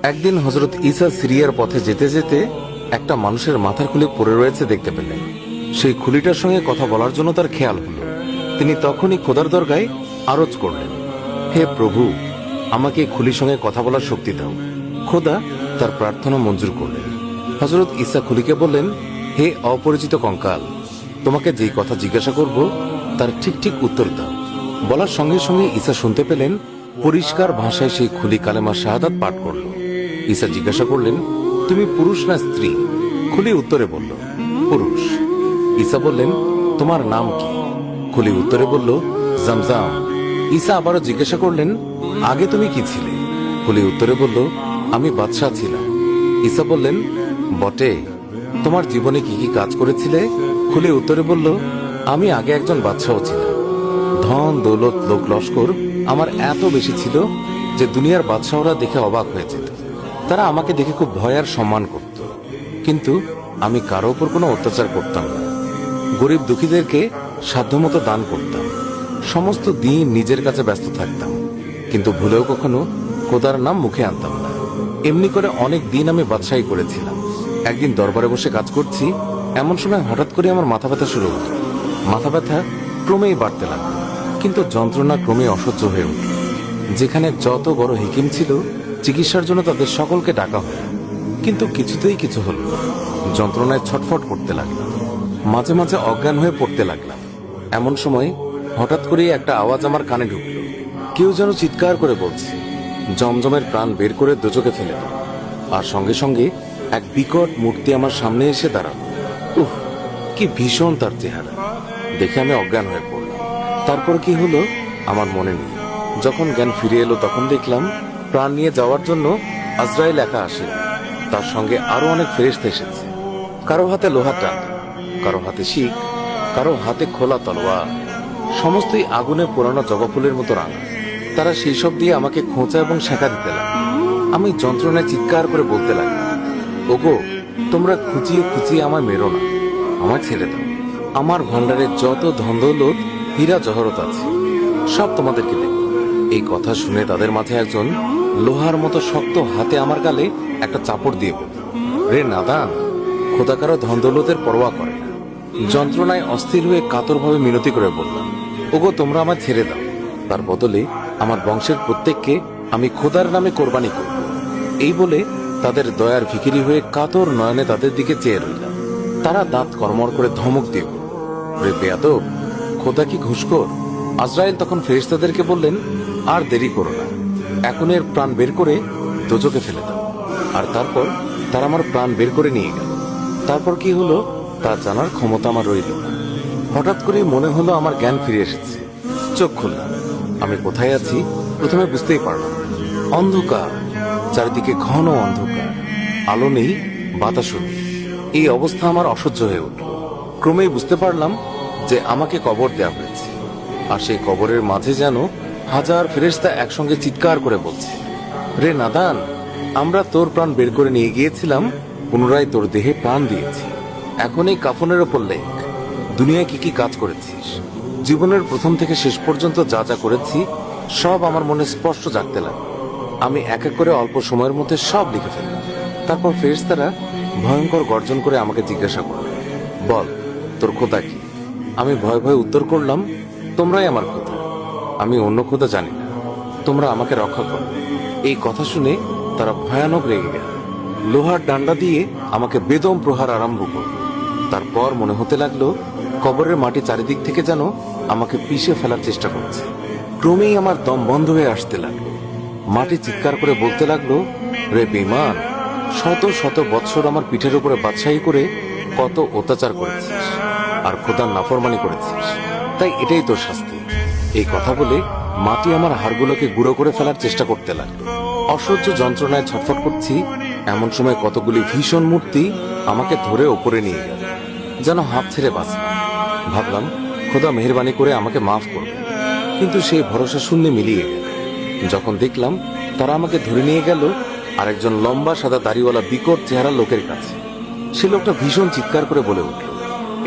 একদিন হযরত ঈসা সিরিয়ার পথে যেতে যেতে একটা মানুষের মাথার খুলি পড়ে রয়েছে দেখতে পেলেন। সেই খুলিটার সঙ্গে কথা বলার জন্য তার খেয়াল হলো। তিনি তখনই খোদার দরগায় আরজ করলেন, হে প্রভু, আমাকে এই খুলির সঙ্গে কথা বলার শক্তি দাও। খোদা তার প্রার্থনা মঞ্জুর করলেন। হযরত ঈসা খুলিকে বললেন, হে অপরিচিত কঙ্কাল, তোমাকে যেই কথা জিজ্ঞাসা করব তার ঠিক ঠিক উত্তর দাও। বলার সঙ্গে সঙ্গে ঈসা শুনতে পেলেন পরিষ্কার ভাষায় সেই খুলি কালেমা শাহাদাত পাঠ করল। ঈসা জিজ্ঞাসা করলেন, তুমি পুরুষ না স্ত্রী? খুলি উত্তরে বলল, পুরুষ। ঈসা বললেন, তোমার নাম কি? খুলি উত্তরে বলল, জামজাম। ঈসা আবারও জিজ্ঞাসা করলেন, আগে তুমি কি ছিলে? খুলি উত্তরে বলল, আমি বাদশাহ ছিলাম। ঈসা বললেন, বটে, তোমার জীবনে কি কি কাজ করেছিলে? খুলি উত্তরে বলল, আমি আগে একজন বাদশাহ ছিলাম। ধন দৌলত লোক লস্কর আমার এত বেশি ছিল যে দুনিয়ার বাদশাহরা দেখে অবাক হয়ে যেত। তারা আমাকে দেখে খুব ভয় আর সম্মান করত, কিন্তু আমি কারো উপর কোনো অত্যাচার করতাম না। গরিব দুঃখীদেরকে সাধ্যমতো দান করতাম। সমস্ত দিন নিজের কাছে ব্যস্ত থাকতাম, কিন্তু ভুলেও কখনো খোদার নাম মুখে আনতাম না। এমনি করে অনেক দিন আমি বাদশাহী করেছিলাম। একদিন দরবারে বসে কাজ করছি, এমন সময় হঠাৎ করে আমার মাথা ব্যথা শুরু হলো। মাথা ব্যথা ক্রমেই বাড়তে লাগলো, কিন্তু যন্ত্রণা ক্রমে অসহ্য হয়ে উঠল। যেখানে যত বড় হেকিম ছিল, চিকিৎসার জন্য তাদের সকলকে ডাকা হলো, কিন্তু কিছুতেই কিছু হলো না। যন্ত্রণায় ছটফট করতে লাগলাম, মাঝে মাঝে অজ্ঞান হয়ে পড়তে লাগলাম। এমন সময় হঠাৎ করেই একটা আওয়াজ আমার কানে ঢুকলো। কেউ যেন চিৎকার করে বলছে, জমজমের প্রাণ বের করে দোজখে ফেলে দাও। আর সঙ্গে সঙ্গে এক বিকট মূর্তি আমার সামনে এসে দাঁড়ালো। উহ, কি ভীষণ তার চেহারা! দেখে আমি অজ্ঞান হয়ে পড়লাম। তারপর কি হলো আমার মনে নেই। যখন জ্ঞান ফিরে এলো তখন দেখলাম প্রাণ নিয়ে যাওয়ার জন্য আজরাইল একা আসে, তার সঙ্গে আরো অনেক ফেরেশতা এসেছে। কারো হাতে লোহার ডান্ডা, কারো হাতে শিক, কারো হাতে খোলা তলোয়ার। সমস্তই আগুনে পোড়ানো জবা ফুলের মতো রাঙা। তারা সেই সব দিয়ে আমাকে খোঁচা এবং শেখা দিতে লাগলো। আমি যন্ত্রণায় চিৎকার করে বলতে লাগলাম, ওগো, তোমরা খুঁচিয়ে খুঁচিয়ে আমায় মেরো না, আমায় ছেড়ে দাও। আমার ভান্ডারে যত ধন দৌলত হীরা জহরত আছে সব তোমাদেরকে দেব। এই কথা শুনে তাদের মাঝে একজন লোহার মতো শক্ত হাতে আমার গালে একটা চাপড় দিয়ে বলল, রে নাদান, খোদা কারো ধন দৌলতের পরোয়া করে না। যন্ত্রণায় অস্থির হয়ে কাতরভাবে মিনতি করে বললাম, ওগো, তোমরা আমায় ছেড়ে দাও। তার বদলে আমার বংশের প্রত্যেককে আমি খোদার নামে কোরবানি করব। এই বলে তাদের দয়ার ভিখিরি হয়ে কাতর নয়নে তাদের দিকে চেয়ে রইলাম। তারা দাঁত কর্মর করে ধমক দিয়ে বলল, রে বেয়াদব, খোদা কি ঘুষখোর? আজরাইল তখন ফেরেশতাদেরকে বললেন, আর দেরি করো না, এখন এর প্রাণ বের করে দোজখে ফেলে দাও। আর তারপর তারা আমার প্রাণ বের করে নিয়ে গেল। তারপর কি হলো তা জানার ক্ষমতা আমার রইল না। হঠাৎ করে মনে হলো আমার জ্ঞান ফিরে এসেছে। চোখ খুললাম, আমি কোথায় আছি প্রথমে বুঝতেই পারলাম। অন্ধকার, চারিদিকে ঘন অন্ধকার, আলো নেই, বাতাসও নেই। এই অবস্থা আমার অসহ্য হয়ে উঠল। ক্রমেই বুঝতে পারলাম যে আমাকে কবর দেওয়া হয়েছে, আর সেই কবরের মাঝে যেন হাজার ফেরেশতা একসঙ্গে চিৎকার করে বলছে, রে নাদান, আমরা তোর প্রাণ বের করে নিয়ে গিয়েছিলাম, পুনরায় তোর দেহে প্রাণ দিয়েছি। এখন এই কাফনের ওপর লেখ, দুনিয়ায় কি কি কাজ করেছিস। জীবনের প্রথম থেকে শেষ পর্যন্ত যা যা করেছি সব আমার মনে স্পষ্ট জাগতে লাগলো। আমি এক এক করে অল্প সময়ের মধ্যে সব লিখে ফেললাম। তারপর ফেরেশতারা ভয়ঙ্কর গর্জন করে আমাকে জিজ্ঞাসা করল, বল, তোর খোদা কি? আমি ভয়ে ভয়ে উত্তর করলাম, তোমরাই আমার খোদা, আমি অন্য খোদা জানি না, তোমরা আমাকে রক্ষা করো। এই কথা শুনে তারা ভয়ানক রেগে গেল। লোহার ডান্ডা দিয়ে আমাকে বেদম প্রহার আরম্ভ করল। তারপর মনে হতে লাগলো কবরের মাটি চারিদিক থেকে যেন আমাকে পিষে ফেলার চেষ্টা করছে। ক্রমেই আমার দম বন্ধ হয়ে আসতে লাগলো। মাটি চিৎকার করে বলতে লাগলো, রে বেঈমান, শত শত বৎসর আমার পিঠের উপরে বাদশাহী করে কত অত্যাচার করেছিস আর খোদার নাফরমানি করেছিস, তাই এটাই তোর শাস্তি। এই কথা বলে মাটি আমার হাড়গুলোকে গুঁড়ো করে ফেলার চেষ্টা করতে লাগলো। অসহ্য যন্ত্রণায় ছটফট করছি। এমন সময় কতগুলি ভীষণ মূর্তি আমাকে ধরে ওপরে নিয়ে গেল, যেন হাত ছেড়ে বাঁচলাম। ভাবলাম খোদা মেহেরবানি করে আমাকে মাফ করবে, কিন্তু সেই ভরসা শূন্যে মিলিয়ে গেল যখন দেখলাম তারা আমাকে ধরে নিয়ে গেল আরেকজন লম্বা সাদা দাড়িওয়ালা বিকট চেহারা লোকের কাছে। সে লোকটা ভীষণ চিৎকার করে বলে উঠল,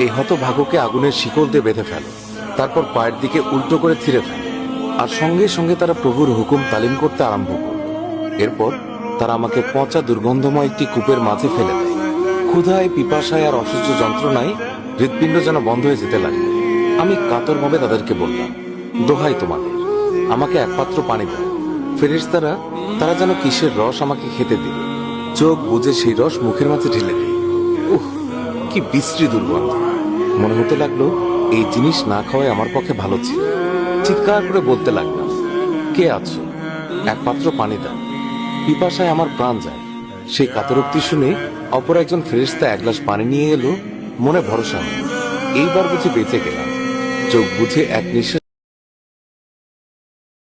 এই হতভাগ্যকে আগুনের শিকল দিয়ে বেঁধে ফেলো, তারপর পায়ের দিকে উল্টো করে ছিঁড়ে ফেলো। আর সঙ্গে সঙ্গে তারা প্রভুর হুকুম তালিম করতে আরম্ভ করল। এরপর তারা আমাকে পচা দুর্গন্ধময় একটি কূপের মাঝে ফেলে দেয়। ক্ষুধায়, পিপাসায় আর অসহ্য যন্ত্রণায় হৃৎপিণ্ড যেন বন্ধ হয়ে যেতে লাগে। আমি কাতরভাবে তাদেরকে বললাম, দোহাই তোমাদের, আমাকে এক পাত্র পানি দাও। ফেরেশতারা তারা যেন কিসের রস আমাকে খেতে দিল। চোখ বুজে সেই রস মুখের মাঝে ঢেলে দিই। উহ, কি বিশ্রী দুর্গন্ধ! মনে হতে লাগলো এই জিনিস না খাওয়াই আমার পক্ষে ভালো ছিল। চিৎকার করে বলতে লাগলাম, কে আছো? এক পাত্র পানি দাও, পিপাসায় আমার প্রাণ যায়। সেই কাতরোক্তি শুনে অপর একজন ফেরেশতা এক গ্লাস পানি নিয়ে এলো। মনে ভরসা নেই, এইবার বুঝে বেঁচে গেলাম। চোখ বুঝে এক নিঃশ্বাস